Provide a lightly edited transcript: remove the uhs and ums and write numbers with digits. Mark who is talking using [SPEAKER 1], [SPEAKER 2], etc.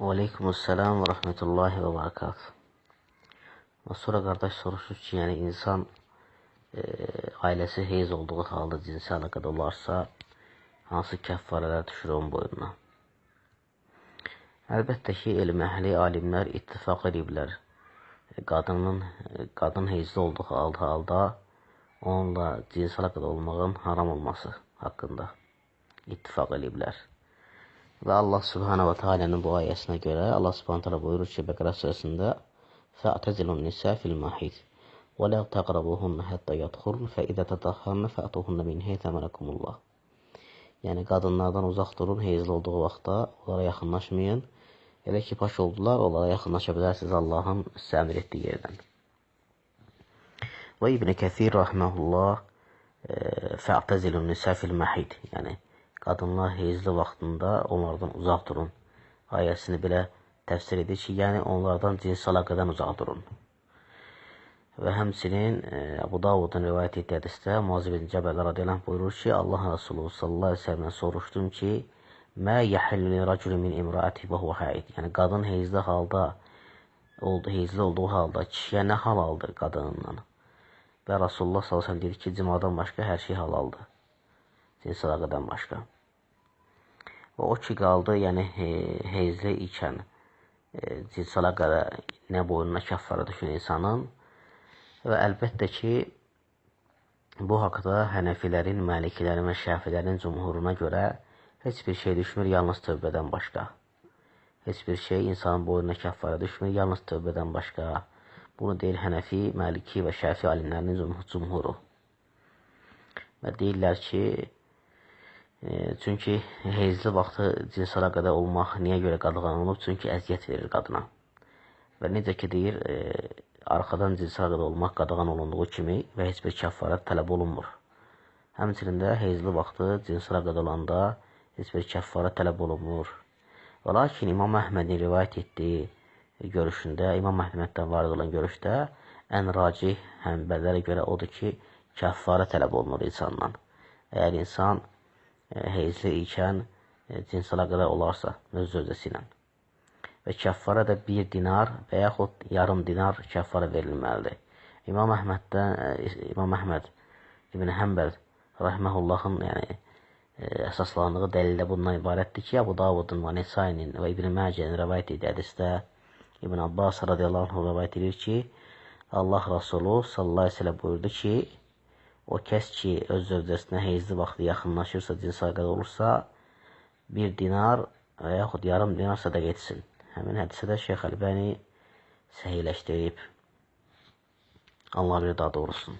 [SPEAKER 1] Aleykümselam və rəhmətullahi və barakatuh. Sonra qardaş soruşur ki, yəni insan ailəsi heyz olduğu halda cinsi əlaqədə olarsa, hansı kəffarələr düşür onun boynuna? Əlbəttə ki, elm əhli, alimlər ittifaq ediblər. Qadın heyzli olduğu halda onunla cinsi əlaqədə olmağın haram olması haqqında ittifaq ediblər. Və Allah Subhanahu wa Taala'nın bu ayəsinə görə Allah Subhanahu wa Taala buyurur ki, Bəqərə surəsində: "Fa'tazilun nisa fil mahid və la taqrabuhunna hatta yadkhulun fa idza tatahharna fa'tuhunna min haythu amarakumullah." Yəni qadınlardan uzaq durun heyzli olduğu vaxtda, onlara yaxınlaşmayın. Elə ki paş oldular, onlara yaxınlaşa bilərsiniz Allahın sizə əmr etdiyi yerdən. Və İbn Kəthir rahmehullah fa'tazilun nisa fil mahid, yəni qadınlar heyzli vaxtında onlardan uzaq durun ayəsini belə təfsir edir ki, yəni onlardan cinsi əlaqədən uzaq durun. Və həmçinin Əbu Davudun rivayət etdiyi hədisdə Muaz ibn Cəbəl radiyallahu anh buyurur ki, Allah Resulü sallallahu aleyhi ve sellem'dən soruşdum ki, mə yəhilli rəculun min imraati və huve haid, yəni qadın heyzli olduğu halda kişiyə nə halaldır qadınından? Və Rasulullah sallallahu aleyhi ve sellem dedi ki, cimadan başqa hər şey halaldır, cinsi əlaqədən başqa. Və o ki qaldı, yəni heyzli ikən cinsi əlaqədə nə boynuna kəffara düşür insanın. Və əlbəttə ki, bu haqda Hənəfilərin, Məlikilərin və Şəfilərin cümhuruna görə heç bir şey düşmür, yalnız tövbədən başqa. Heç bir şey insanın boynuna kəffara düşmür, yalnız tövbədən başqa. Bunu deyir Hənəfi, Məliki və Şəfi alimlərinin cümhuru. Və deyirlər ki, çünki heyzli vaxtı cinsi əlaqədə olmaq niyə görə qadağan olunub? Çünki əziyyət verir qadına. Və necə ki deyir, arxadan cinsi əlaqədə olmaq qadağan olunduğu kimi və heç bir kəffarət tələb olunmur. Həmçinin də heyzli vaxtı cinsi əlaqədə olanda heç bir kəffarət tələb olunmur. Və lakin İmam Əhmədin rivayət etdiyi görüşündə, İmam Əhməddən varid olan görüşdə ən racih Həmbəllərə görə odur ki, kəffarə tələb olunur insandan. Əgər insan heyzli ikən cinsi əlaqədə olarsa öz zövcəsi ilə. Və kəffara da 1 dinar və yaxud yarım dinar kəffara verilməlidir. İmam Əhməd İbn Həmbəl rəhməhullahın əsaslandığı dəlildə bundan ibarətdir ki, Əbu Davudun və Nesayinin və İbn Məcənin rəvayət etdiyi hədisdə İbn Abbas radiyallahu anh rəvayət edir ki, Allah Rasulü sallallahu aleyhi ve sellem buyurdu ki, o kəs ki, öz zövcəsinə heyzli vaxtı yaxınlaşırsa, cinsi əlaqədə olursa, 1 dinar və yaxud yarım dinar sədəq etsin. Həmin hədisə də Şeyx Əlbani səhiyləşdirib. Allah bir daha doğrusun.